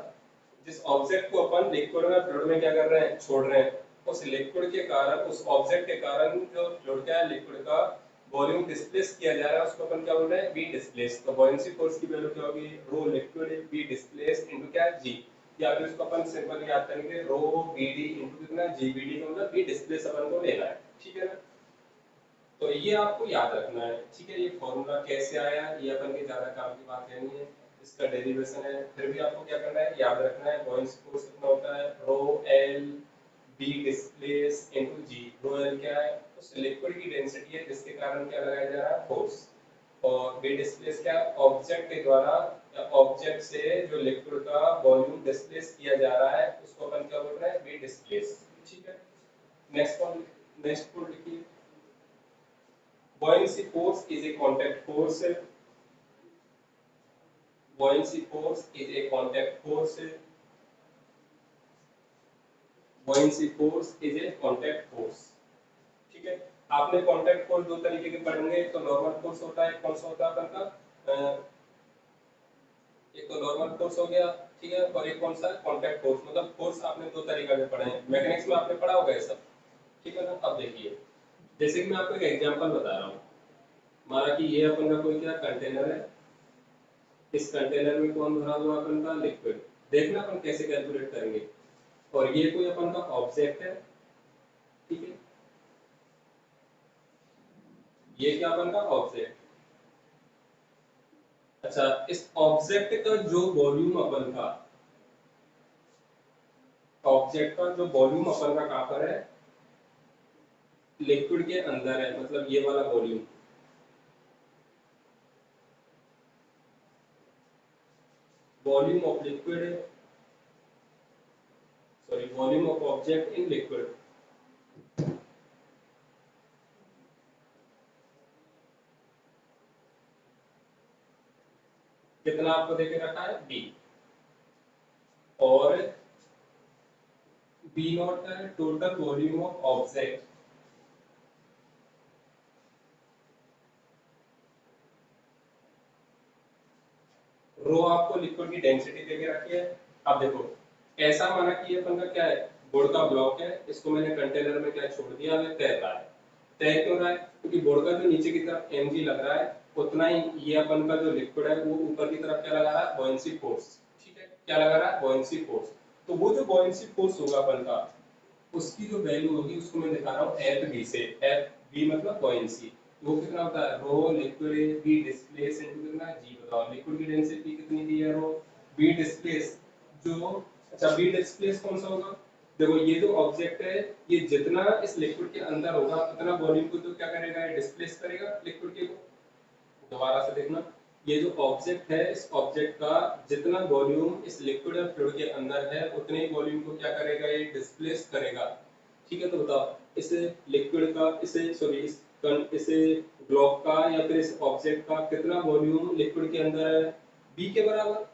जिस ऑब्जेक्ट को अपन लिक्विड में फ्लूइड में क्या कर रहे हैं, छोड़ रहे हैं, उस लिक्विड के कारण, उस ऑब्जेक्ट के कारण जो फ्लूइड का लिक्विड का वॉल्यूम डिस्प्लेस किया जा रहा है, उसको अपन क्या बोल रहे हैं, बी डिस्प्लेस। तो बुओयंसी फोर्स की वैल्यू क्या होगी, rho liquid B displace into क्या, जी। या फिर इसको अपन सिंपल याद करेंगे, रो बीडी इनटू कितना, जी बीडी का मतलब बी डिस्प्लेस अपन को लेना है। ठीक है ना, तो ये आपको याद रखना है। ठीक है, ये फॉर्मूला कैसे आया, ये अपन के ज्यादा काम की बात है नहीं है, इसका डेरिवेशन है, फिर भी आपको क्या करना है, याद रखना है। बॉयंसी फोर्स कितना होता है, rho L B displace into G. Rho L क्या है, उस लिक्विड की डेंसिटी है जिसके कारण क्या लगाया जा रहा है, फोर्स। और बी डिस्प्लेस क्या, ऑब्जेक्ट के द्वारा या ऑब्जेक्ट से जो लिक्विड का वॉल्यूम डिस्प्लेस किया जा रहा है, उसको अपन क्या बोल रहे हैं, बी डिस्प्लेस। ठीक है, नेक्स्ट पॉइंट, नेक्स्ट पॉइंट लिखिए, buoyancy force is a contact force। buoyancy force is a contact force। buoyancy force is a contact force। ठीक है, आपने कांटेक्ट फोर्स दो तरीके के पढ़ेंगे, एक तो नॉर्मल फोर्स होता है, कौन सा होता है अपन का, एक तो नॉर्मल फोर्स हो गया, ठीक है, और एक कौन सा है, कांटेक्ट फोर्स। मतलब फोर्स आपने दो तरीका के पढ़े हैं, मैकेनिक्स में आपने पढ़ा होगा ये सब। ठीक है ना, अब देखिए, जैसे कि मैं आपको एक एग्जांपल बता रहा हूँ। माना कि ये अपन का कोई क्या कंटेनर है, इस कंटेनर में कौन भरा हुआ अपन का, लिक्विड। देखना अपन कैसे कैलकुलेट करेंगे। और ये कोई अपन का ऑब्जेक्ट है, ठीक है, ये क्या अपन का ऑब्जेक्ट। अच्छा, इस ऑब्जेक्ट का जो वॉल्यूम अपन का, ऑब्जेक्ट का जो वॉल्यूम अपन का कहां पर है, लिक्विड के अंदर है, मतलब ये वाला volume. Volume of liquid, sorry, volume of object in liquid. कितना आपको देके रखा है, बी। और बी नॉट है टोटल वॉल्यूम ऑफ ऑब्जेक्ट। रो आपको लिक्विड की डेंसिटी देके रखी है, अब देखो, ऐसा माना कि ये अपन का क्या है, बोर्ड का ब्लॉक है, इसको मैंने कंटेनर में क्या छोड़ दिया, हमें तैर रहा है। तैर क्यों रहा है, क्योंकि बोर्ड का जो नीचे की तरफ mg लग रहा है, उतना ही ये अपन का जो लिक्विड है वो ऊपर की तरफ क्या लगा रहा है, बॉयंसी फोर्स। ठीक है, क्या लगा रहा है, बॉयंसी फोर्स। तो वो जो बॉयंसी फोर्स होगा अपन का, उसकी जो वैल्यू होगी उसको मैं दिखा रहा हूँ एफ बी से। एफ बी मतलब बॉयंसी। वो कितना होता है, rho liquid B displace into कितना जी, बताओ लिक्विड की डेंसिटी कितनी दी है, रो बी डिस्प्लेस जो, अच्छा बी डिस्प्लेस कौन सा होगा, देखो ये जो ऑब्जेक्ट है, ये जितना इस लिक्विड के अंदर होगा उतना वॉल्यूम को तो क्या करेगा, ये डिस्प्लेस करेगा लिक्विड के को। दोबारा से देखना, ये जो ऑब्जेक्ट है, इस ऑब्जेक्ट का जितना वॉल्यूम इस लिक्विड या फ्लूइड के अंदर है, उतने ही वॉल्यूम को क्या करेगा, ये डिस्प्लेस करेगा। ठीक है, तो बताओ इस लिक्विड का, इसे सॉरी इसे ब्लॉक का या फिर इस ऑब्जेक्ट का कितना वॉल्यूम लिक्विड के अंदर है, बी के बराबर।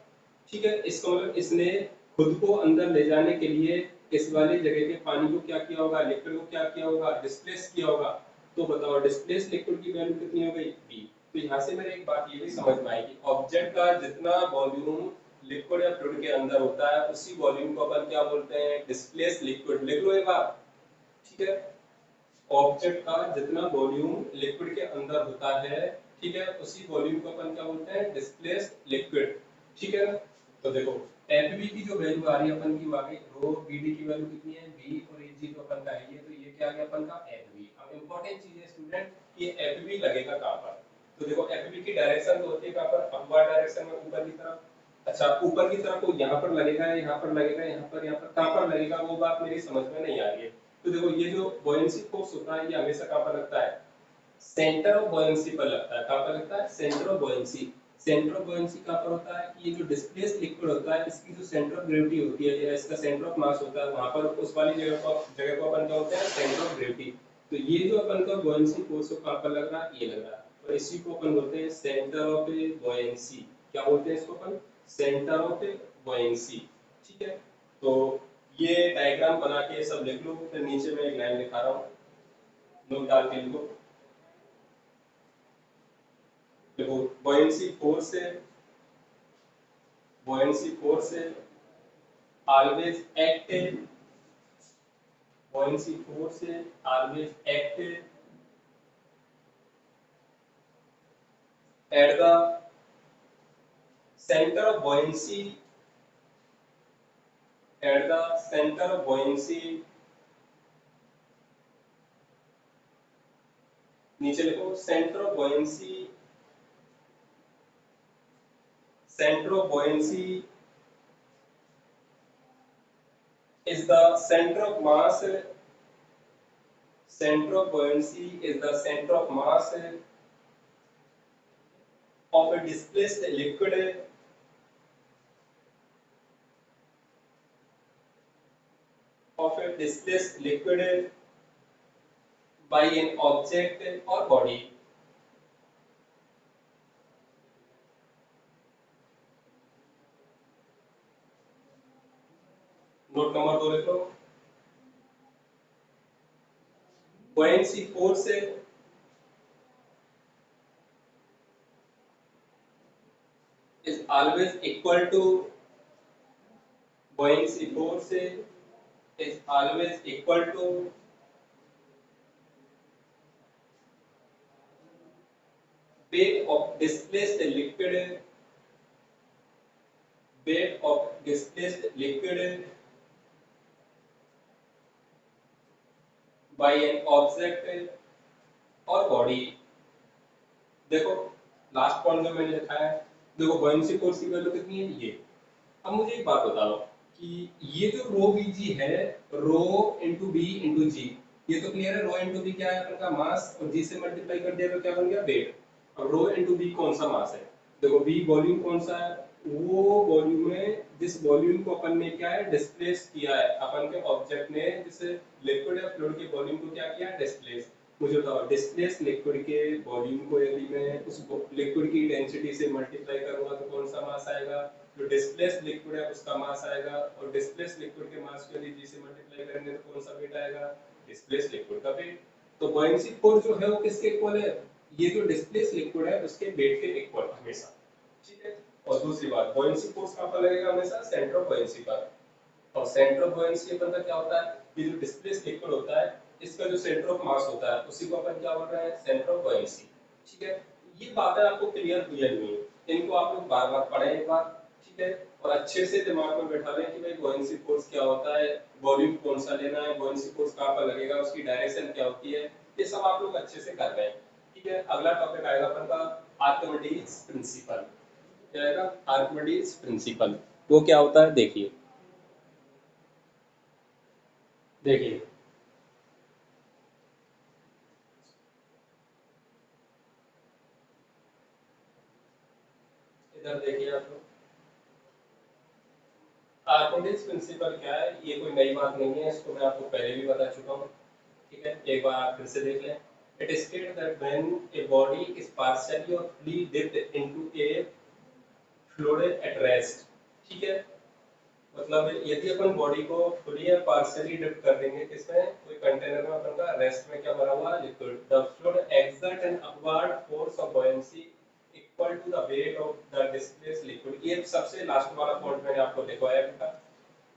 ठीक है, इसका मतलब इसने खुद को अंदर ले जाने के लिए इस वाली जगह के पानी को क्या किया होगा, लिक्विड को क्या किया होगा, डिस्प्लेस किया होगा। तो बताओ डिस्प्लेस लिक्विड की वैल्यू कितनी हो गई, बी। तो यहाँ से मेरे एक बात ये भी समझ में आएगी, ऑब्जेक्ट का जितना वॉल्यूम लिक्विड या फ्लूइड के अंदर होता है, उसी वॉल्यूम को अपन क्या बोलते हैं, डिस्प्लेस लिक्विड। लिख लो एक बार। ठीक है, ऑब्जेक्ट का जितना वॉल्यूम लिक्विड के अंदर होता है, ठीक है, उसी वॉल्यूम को अपन क्या बोलते हैं, डिस्प्लेस्ड लिक्विड। ठीक है ना, तो देखो एफबी की जो वैल्यू आ रही है अपन की, वो आ गई, रो बीडी की वैल्यू कितनी है, बी, और ये जी तो अपन का है ये, तो ये क्या आ गया अपन का एफबी। अब इंपॉर्टेंट चीज है स्टूडेंट, ये एफबी लगेगा कहां पर, तो देखो एफबी की डायरेक्शन तो होती है कहां पर, अपवर्ड डायरेक्शन में, ऊपर की तरफ। अच्छा ऊपर की तरफ वो यहाँ पर लगेगा, यहाँ पर लगेगा, यहाँ पर कहां पर लगेगा, वो बात मेरी समझ में नहीं आ रही है। तो देखो ये जो बॉयंसी फोर्स होता है, ये हमेशा कहां पर लगता है, सेंटर ऑफ बॉयंसी पर लगता है। कहां पर लगता है, centre of buoyancy. Centre of buoyancy कहां पर होता है, कि ये जो डिस्प्लेस लिक्विड होता है, इसकी जो सेंटर ऑफ ग्रेविटी होती है या इसका सेंटर ऑफ मास होता है, वहां पर उस वाली जगह को अपन क्या बोलते हैं, सेंटर ऑफ ग्रेविटी। तो ये जो अपन का बॉयंसी फोर्स है कहां पर लग रहा है, ये लग रहा है, और इसी को अपन बोलते हैं सेंटर ऑफ बॉयंसी। क्या बोलते हैं इसको अपन, सेंटर ऑफ बॉयंसी। ठीक है, तो ये डायग्राम बना के सब लिख लो, फिर नीचे मैं एक लाइन लिखा रहा हूँ, नोट डाल के लिखो। देखो buoyancy force है always act buoyancy force है always act at the center of buoyancy at the center of buoyancy, नीचे लिखो center of buoyancy is the center of mass, center of buoyancy is the center of mass of a displaced liquid, of a displaced liquid by an object or body. Note number 2 लिख लो, buoyancy force is always equal to, buoyancy force is always equal to weight of displaced liquid, weight of displaced liquid by an object or body. देखो last point जो मैंने लिखा है, देखो buoyancy force की value कितनी है, ये। अब मुझे एक बात बताओ कि ये जो रो बी जी है, रो इंटू बी इंटू जी, ये तो क्लियर है, रो इंटू बी क्या है, उनका मास, और जी से मल्टीप्लाई कर दिया तो क्या बन गया, वेट। अब रो इंटू बी कौन सा मास है, देखो बी वॉल्यूम कौन सा है, वो वॉल्यूम है जिस वॉल्यूम को अपन ने क्या है, डिस्प्लेस किया है, अपन के ऑब्जेक्ट ने जिस लिक्विड या फ्लूइड के वॉल्यूम को क्या किया, डिस्प्लेस। मुझे बताओ डिस्प्लेस लिक्विड के वॉल्यूम को यदि मैं उस लिक्विड की डेंसिटी से मल्टीप्लाई करूंगा तो कौन सा मास आएगा, जो डिस्प्लेस लिक्विड है उसका मास आएगा, और डिस्प्लेस लिक्विड के मास को यदि जी से मल्टीप्लाई करेंगे तो कौन सा वेट आएगा, डिस्प्लेस लिक्विड का वेट। तो buoyancy फोर्स जो है वो किसके इक्वल है, ये जो डिस्प्लेस लिक्विड है उसके वेट के इक्वल हमेशा। ठीक है, और दूसरी बात, बॉयंसी फोर्स कहाँ पर लगेगा? हमेशा सेंटर ऑफ बॉयंसी पर। और सेंटर ऑफ बॉयंसी अपन का क्या होता है? ये जो डिस्प्लेस लिक्विड होता है, इसका जो सेंटर ऑफ मास होता है, उसी को अपन क्या बोल रहे हैं? Centre of buoyancy. ठीक है, ये बातें आपको क्लियर हुई नहीं, इनको आप लोग बार बार पढ़ें एक बार। ठीक है, और अच्छे से दिमाग में बैठा लें कि भाई बॉयंसी फोर्स क्या होता है, वॉल्यूम कौन सा लेना है, बॉयंसी फोर्स कहाँ पर लगेगा, उसकी डायरेक्शन क्या होती है, ये सब आप लोग अच्छे से कर रहे हैं। ठीक है, अगला टॉपिक आएगा अपन का आर्किमिडीज प्रिंसिपल। क्या आएगा? Archimedes principal. वो क्या होता है देखिए, देखिए इधर देखिए आप लोग, आर्किमिडीज प्रिंसिपल क्या है? ये कोई नई बात नहीं है, इसको मैं आपको पहले भी बता चुका हूँ। ठीक है, एक बार आप फिर से देख लें। It state that when a body is partially और fully dipped into a fluid at rest. ठीक है, मतलब यदि अपन बॉडी को फुली या पार्शियली डिप कर देंगे किसमें? कोई कंटेनर में, अपन का रेस्ट में क्या भरा हुआ है? Liquid. The fluid exert an upward force of buoyancy equal to the weight of the displaced liquid. ये सबसे लास्ट वाला पॉइंट मैंने आपको लिखवाया था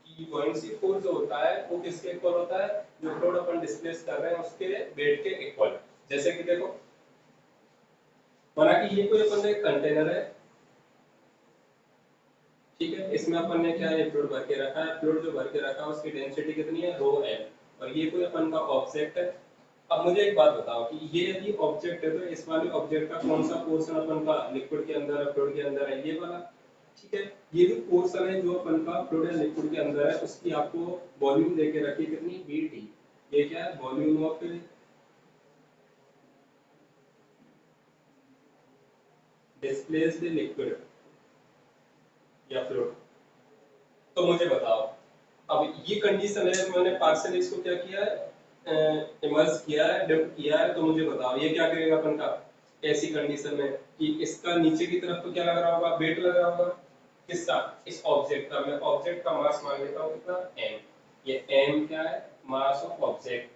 कि बॉयंसी फोर्स जो होता है वो किसके इक्वल होता है? जो फ्लूइड अपन डिस्प्लेस कर रहे हैं उसके वेट के इक्वल। जैसे कि देखो, माना कि ये कोई अपन का एक कंटेनर है। ठीक है, इसमें अपन ने क्या है? फ्लूइड भर के रखा है। फ्लूइड जो भर के रखा है उसकी डेंसिटी कितनी है? रो एम। और ये कोई अपन का ऑब्जेक्ट है। अब मुझे एक बात बताओ कि ये यदि ऑब्जेक्ट है तो इस वाले ऑब्जेक्ट का कौन सा पोर्शन अपन का लिक्विड के अंदर है, फ्लूइड के अंदर है? ये वाला। ठीक है, ये जो पोर्शन है जो अपन का फ्लूइड या लिक्विड के अंदर है, उसकी आपको वॉल्यूम देके रखी कितनी? वीटी। ये क्या है? वॉल्यूम ऑफ डिस्प्लेस्ड लिक्विड या फ्लूइड। तो मुझे बताओ, अब ये कंडीशन है, मैंने पार्शियल इसको क्या किया है? इमर्ज किया है, डिप किया है। तो मुझे बताओ ये क्या करेगा अपन का ऐसी कंडीशन में कि इसका नीचे की तरफ तो क्या लग रहा होगा? वेट लग रहा होगा। किसका? इस ऑब्जेक्ट का। मैं ऑब्जेक्ट का मास मान लेता हूँ कितना? एम। ये एम क्या है? Mass of object.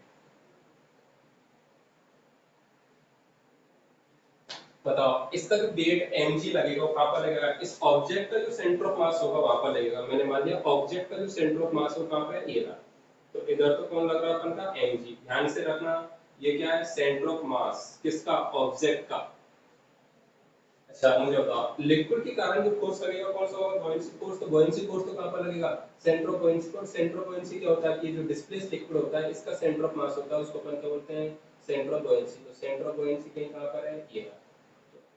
बताओ इसका जो वेट mg लगेगा वो कहाँ पर लगेगा? इस ऑब्जेक्ट का जो सेंटर ऑफ मास होगा वहां पर लगेगा। मैंने मान लिया ऑब्जेक्ट का जो सेंटर ऑफ मास हो कहाँ पर है? ये रहा। तो इधर तो कौन लग रहा है अपन का? mg। ध्यान से रखना, ये क्या है? सेंटर ऑफ मास किसका? ऑब्जेक्ट का। अच्छा मुझे बताओ, लिक्विड के कारण जो फोर्स लगेगा कौन सा होगा? Buoyancy force. तो बॉयंसी फोर्स तो कहाँ पर लगेगा? सेंटर ऑफ बॉयंसी पर। सेंटर ऑफ बॉयंसी क्या होता है कि ये जो डिस्प्लेस लिक्विड होता है इसका सेंटर ऑफ मास होता है, उसको अपन क्या बोलते हैं? Centre of buoyancy. तो सेंटर ऑफ बॉयंसी कहीं कहाँ पर है? ये रहा।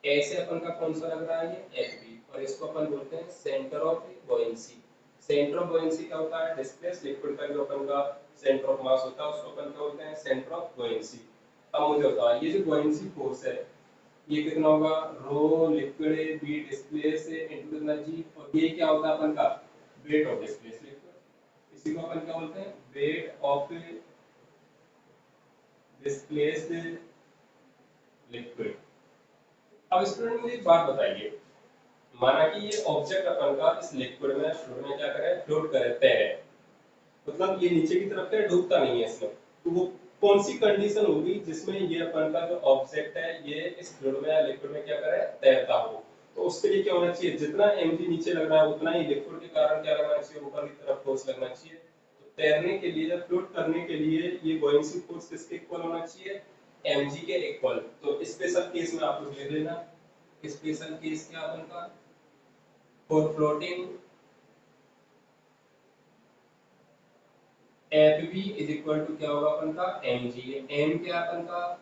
ऐसे अपन का कौन सा लग रहा है? ये एफ बी। और इसको अपन बोलते हैं centre of buoyancy. Centre of buoyancy क्या होता है? डिस्प्लेस लिक्विड का जो अपन का सेंटर ऑफ मास होता है उसको अपन क्या बोलते हैं? Centre of buoyancy. अब मुझे बताओ ये जो बॉयंसी फोर्स है ये कितना होगा? Rho liquid B displace into कितना जी। और ये क्या होता है अपन का? Weight of displace liquid. इसी को अपन क्या बोलते हैं? Weight of displaced liquid. अब स्टूडेंट मुझे एक बात बताइए, माना कि ये ऑब्जेक्ट अपन का इस लिक्विड में फ्लूइड में क्या करे? फ्लोट करे, तैरे। मतलब ये नीचे की तरफ है, डूबता नहीं है इसमें। तो वो कौन सी कंडीशन होगी जिसमें ये अपन का जो ऑब्जेक्ट है ये इस फ्लूइड में या लिक्विड में क्या करे? तैरता हो। तो उसके लिए क्या होना चाहिए? जितना mg नीचे लग रहा है उतना ही लिक्विड के कारण क्या लगना चाहिए? ऊपर की तरफ फोर्स लगना चाहिए। तो तैरने के लिए या फ्लोट करने के लिए ये बॉयंसी फोर्स किसके इक्वल होना चाहिए? mg के इक्वल। तो स्पेशल केस में आप लोग ले लेना, स्पेशल केस क्या अपन का? For floating F B is equal to क्या होगा अपन का? M G. एम क्या है अपन का?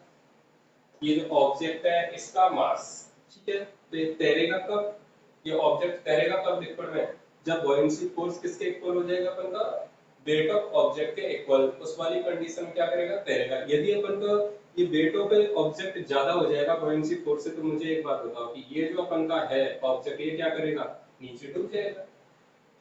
ये जो ऑब्जेक्ट है इसका मास। ठीक है, तो ये तैरेगा कब? ये ऑब्जेक्ट तैरेगा कब लिक्विड में? जब बॉयंसी फोर्स किसके इक्वल हो जाएगा अपन का? वेट ऑफ ऑब्जेक्ट के इक्वल। उस वाली कंडीशन में क्या करेगा? तैरेगा। यदि अपन का ये वेट ऑफ ऑब्जेक्ट ज्यादा हो जाएगा बॉयंसी फोर्स से, तो मुझे एक बात बताओ कि ये जो अपन का है ऑब्जेक्ट ये क्या करेगा? नीचे डूब जाएगा।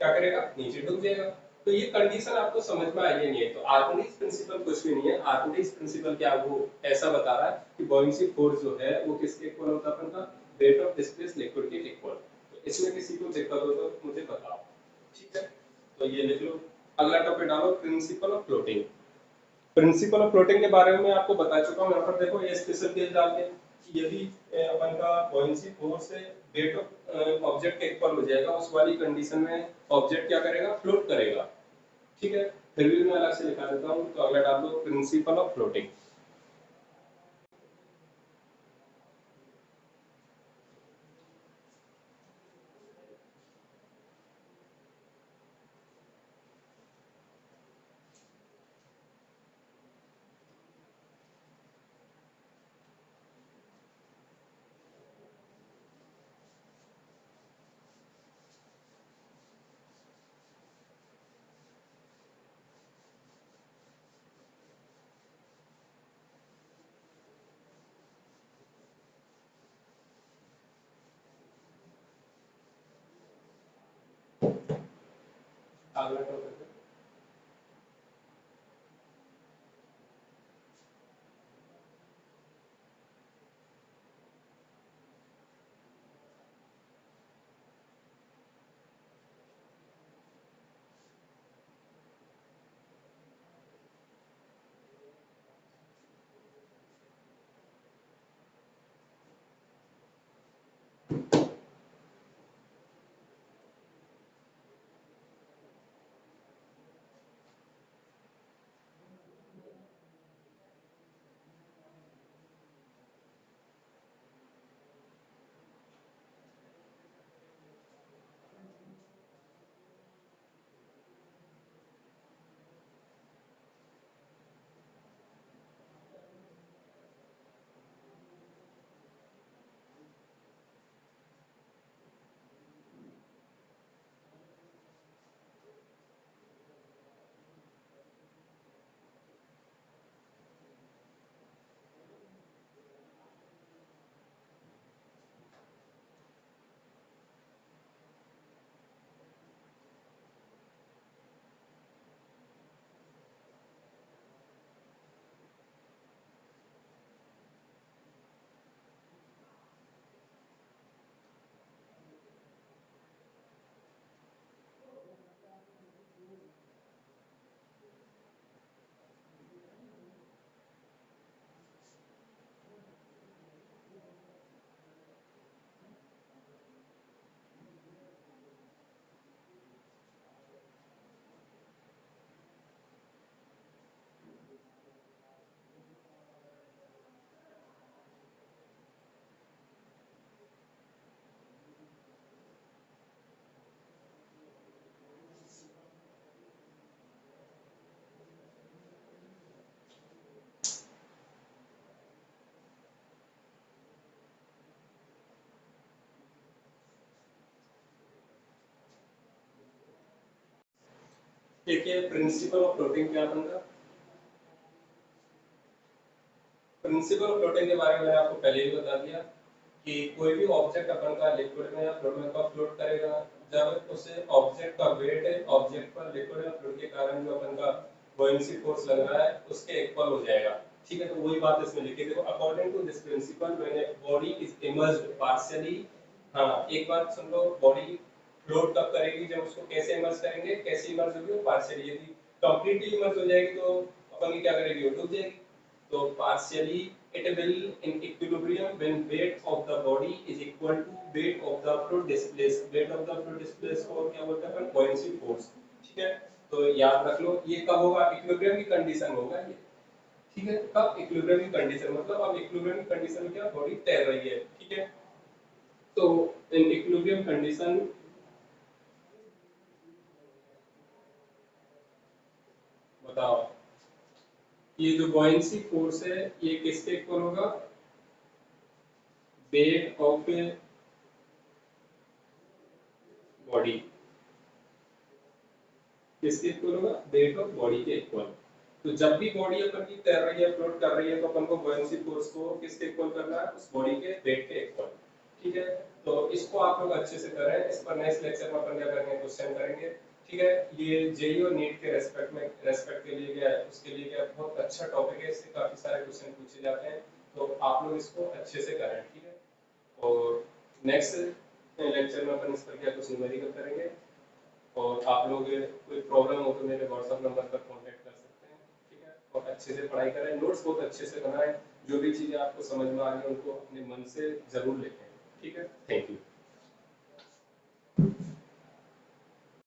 क्या करेगा? नीचे डूब जाएगा। तो ये कंडीशन आपको समझ में आई नहीं है। तो आर्किमिडीज प्रिंसिपल कुछ भी नहीं है। आर्किमिडीज प्रिंसिपल क्या वो ऐसा बता रहा है कि बॉयंसी फोर्स जो है वो किसके इक्वल होता है? अपन का वेट ऑफ डिस्प्लेस्ड लिक्विड के इक्वल। तो इसमें किसी को दिक्कत हो तो मुझे बताओ। ठीक है, तो ये लिख लो। अगला टॉपिक डालो, principle of floating. Principle of floating के बारे में मैं आपको बता चुका हूँ। यहाँ पर देखो ये स्पेशल केस डाल के यदि अपन का buoyancy फोर्स से वेट ऑफ ऑब्जेक्ट के इक्वल हो जाएगा, उस वाली कंडीशन में ऑब्जेक्ट क्या करेगा, फ्लोट करेगा। ठीक है, फिर भी मैं अलग से लिखा देता हूँ, तो अगर डाल दो प्रिंसिपल ऑफ फ्लोटिंग। अगला टॉपिक है देखिए प्रिंसिपल ऑफ फ्लोटिंग क्या बनता। प्रिंसिपल ऑफ फ्लोटिंग के बारे में मैंने आपको पहले ही बता दिया कि कोई भी ऑब्जेक्ट अपन का लिक्विड में या फ्लूइड में कब फ्लोट करेगा, जब उसे ऑब्जेक्ट का वेट है ऑब्जेक्ट पर लिक्विड या फ्लूइड के कारण जो अपन का बुओयेंसी फोर्स लग रहा है उसके इक्वल हो जाएगा। ठीक है, तो वही बात इसमें लिखी देखो, according to this principle when a body is emerged partially. हाँ, एक बात सुन लो, बॉडी फ्लोट कब करेगी, जब उसको कैसे इमर्ज करेंगे, कैसे इमर्ज होगी, वो पार्शियली। यदि कंप्लीटली इमर्ज हो जाएगी तो अपन की क्या करेगी, वो डूब जाएगी। तो partially it will in equilibrium when weight of the body is equal to weight of the fluid displaced। weight of the fluid displaced को क्या बोलते हैं अपन, buoyancy force। ठीक है, तो याद रख लो ये कब होगा, इक्विलिब्रियम की कंडीशन होगा ये। ठीक है, कब, इक्विलिब्रियम की कंडीशन, मतलब अब इक्विलिब्रियम की कंडीशन में क्या बॉडी तैर रही है। ठीक है, तो इन इक्विलिब्रियम कंडीशन बताओ, ये जो buoyancy फोर्स है ये किसके इक्वल होगा, weight of बॉडी। किसके इक्वल होगा, वेट ऑफ बॉडी के इक्वल। तो जब भी बॉडी अपन की तैर रही है, फ्लोट कर रही है, तो अपन को बुओयेंसी फोर्स को किसके इक्वल करना है, उस बॉडी के वेट के इक्वल। ठीक है, तो इसको आप लोग अच्छे से करें, इस पर नेक्स्ट लेक्चर में अपन क्या करेंगे, क्वेश्चन करेंगे। ठीक है, ये जेईई और नीट के रेस्पेक्ट के लिए क्या है, उसके लिए क्या बहुत अच्छा टॉपिक है, इससे काफी सारे क्वेश्चन पूछे जाते हैं, तो आप लोग इसको अच्छे से करें। ठीक है, और नेक्स्ट लेक्चर में अपन इस पर क्या कुछ न्यूमेरिकल करेंगे, और आप लोग कोई प्रॉब्लम हो तो मेरे व्हाट्सएप नंबर पर कांटेक्ट कर सकते हैं। ठीक है, और अच्छे से पढ़ाई करें, नोट्स बहुत अच्छे से बनाएं, जो भी चीज़ें आपको समझ में आ रही हैं उनको अपने मन से ज़रूर लिखें। ठीक है, थैंक यू।